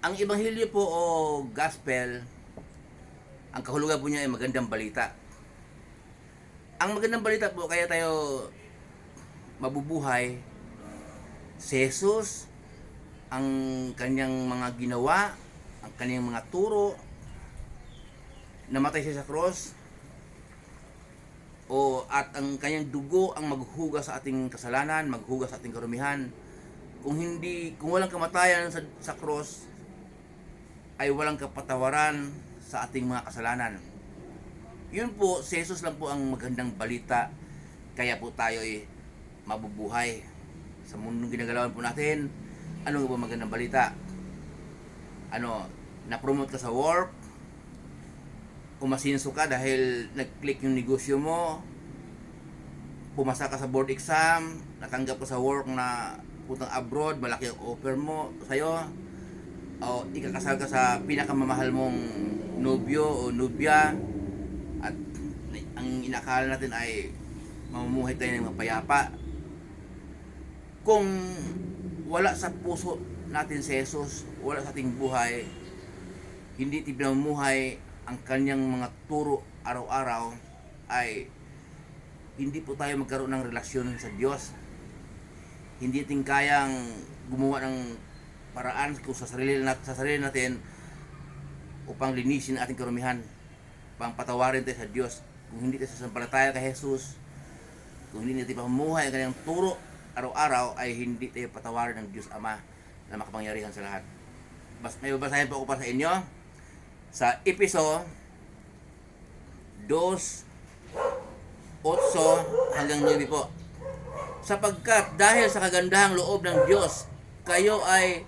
Ang ebanghelyo po o gospel, ang kahulugan po niya ay magandang balita. Ang magandang balita po, kaya tayo mabubuhay, si Jesus, ang kanyang mga ginawa, ang kanyang mga turo, namatay siya sa cross, at ang kanyang dugo ang maghugas sa ating kasalanan, maghugas sa ating karumihan. Kung walang kamatayan sa cross, ay walang kapatawaran sa ating mga kasalanan. Yun po, si Jesus lang po ang magandang balita, kaya po tayo ay mabubuhay. Sa mundong ginagalawan po natin, ano ba magandang balita? Na-promote ka sa work, umasinso ka dahil nag-click yung negosyo mo, pumasa ka sa board exam, natanggap ka sa work na putang abroad, malaki ang offer mo sa'yo, o ikakasal ka sa pinakamamahal mong nobyo o nubya, at ang inakala natin ay mamumuhay tayo ng mapayapa. Kung wala sa puso natin si Jesus, wala sa ating buhay, hindi tayo pinamumuhay ang kanyang mga turo araw-araw, ay hindi po tayo magkaroon ng relasyon sa Diyos. Hindi natin kayang gumawa ng paraan kung sa sarili natin upang linisin ang ating karumihan, upang patawarin tayo sa Diyos. Kung hindi tayo sasampalataya kay Jesus, kung hindi natin pamumuhay ang kanyang turo araw-araw, ay hindi tayo patawarin ng Diyos Ama na makapangyarihan sa lahat. May babasahin po ako para sa inyo sa Efeso 2:8-9 po. Sapagkat dahil sa kagandahang loob ng Diyos, kayo ay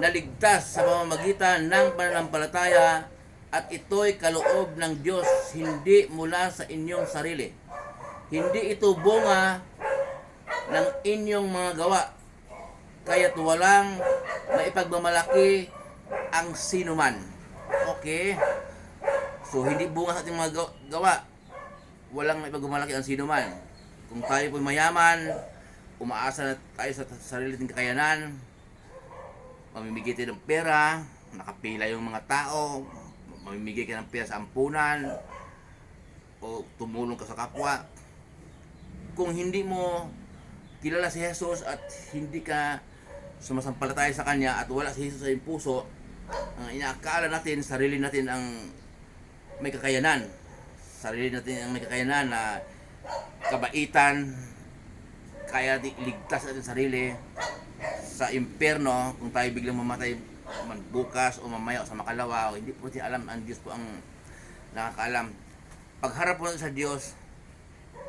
naligtas sa pamamagitan ng pananampalataya, at ito'y kaloob ng Diyos, hindi mula sa inyong sarili. Hindi ito bunga ng inyong mga gawa, kaya't walang maipagmamalaki ang sinuman. Okay? So, hindi bunga sa ating mga gawa, walang maipagmamalaki ang sinuman. Kung tayo po'y mayaman, umaasa na tayo sa sarili nating kakayanan, mamimigay tayo ng pera, nakapila yung mga tao, mamimigay ka ng pera sa ampunan, o tumulong ka sa kapwa. Kung hindi mo kilala si Jesus at hindi ka sumasampalataya sa Kanya, at wala si Jesus sa iyong puso, inaakala natin, sarili natin ang may kakayanan. Sarili natin ang may kakayanan na kabaitan, kaya iligtas natin sarili sa impyerno kung tayo biglang mamatay man bukas o mamaya o sa makalawa, o hindi po natin alam. Ang Diyos po ang nakakaalam. Pagharap po natin sa Diyos,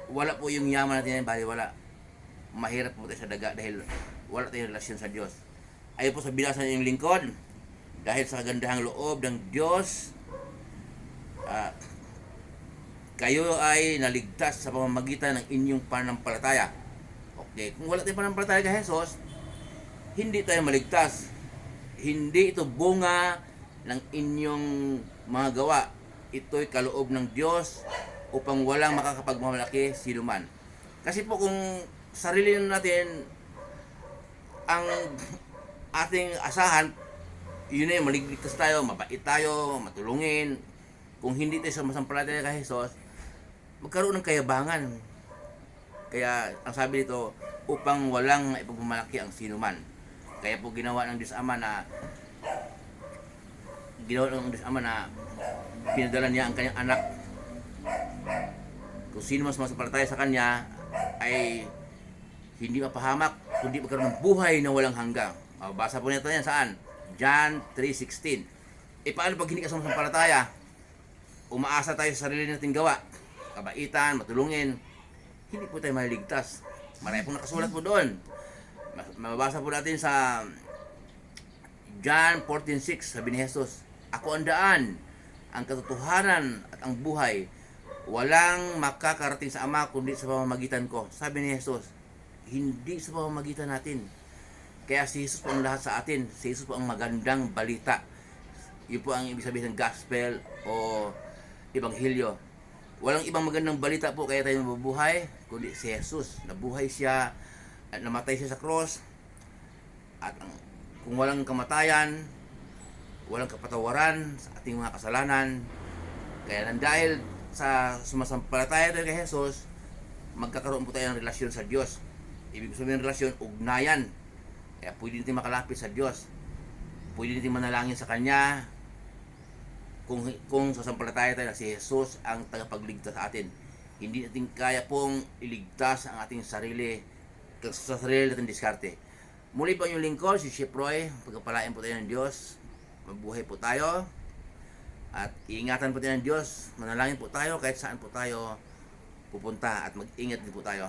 wala po yung yaman natin, bali wala. Mahirap po tayo sa daga dahil wala tayong relasyon sa Diyos. Ayon po sa binasa ng lingkod, dahil sa kagandahang loob ng Diyos, kayo ay naligtas sa pamamagitan ng inyong pananampalataya. Okay, kung wala tayong pananampalataya kay Jesus, hindi tayo maligtas. Hindi ito bunga ng inyong mga gawa. Ito'y kaloob ng Diyos upang walang makakapagmamalaki sinuman. Kasi po kung sarili natin ang ating asahan, yun na yung maligtas tayo, mabait tayo, matulungin. Kung hindi tayo sumasampalataya kay Jesus, magkaroon ng kayabangan. Kaya ang sabi dito, upang walang ipagmamalaki ang sinuman. Kaya po ginawa ng Diyos Ama na pinadala niya ang kanyang anak. Kung sino mas sumasampalataya sa Kanya ay hindi mapahamak, kundi magkaroon ng buhay na walang hanggang. Mabasa po natin yan saan? John 3:16. Paano pag hindi ka sumasampalataya? Umaasa tayo sa sarili nating gawa, kabaitan, matulungin, hindi po tayo maliligtas. Marami pong nakasulat po doon. Mababasa po natin sa John 14:6, sabi ni Jesus, ako ang daan, ang katotohanan at ang buhay. Walang makakarating sa Ama kundi sa pamamagitan ko. Sabi ni Jesus, hindi sa pamamagitan natin. Kaya si Jesus po ang lahat sa atin. Si Jesus po ang magandang balita. Yun po ang ibig sabihin ng gospel o ebanghelyo. Walang ibang magandang balita po kaya tayo mabubuhay, kundi si Jesus. Nabuhay siya at namatay siya sa cross. At kung walang kamatayan, walang kapatawaran sa ating mga kasalanan. Kaya nang dahil sa sumasampalataya tayo kay Jesus, magkakaroon po tayo ng relasyon sa Diyos. Ibig sabihin ng relasyon, ugnayan. Kaya pwede natin makalapit sa Diyos. Pwede natin manalangin sa Kanya kung sasampalataya tayo na si Jesus ang tagapagligtas sa atin. Hindi natin kaya pong iligtas ang ating sarili sa sarili natin diskarte. Muli po yung lingkod, si Chef Roy. Pagkapalain po tayo ng Diyos. Mabuhay po tayo. At iingatan po tayo ng Diyos. Manalangin po tayo kahit saan po tayo pupunta. At mag-ingat din po tayo.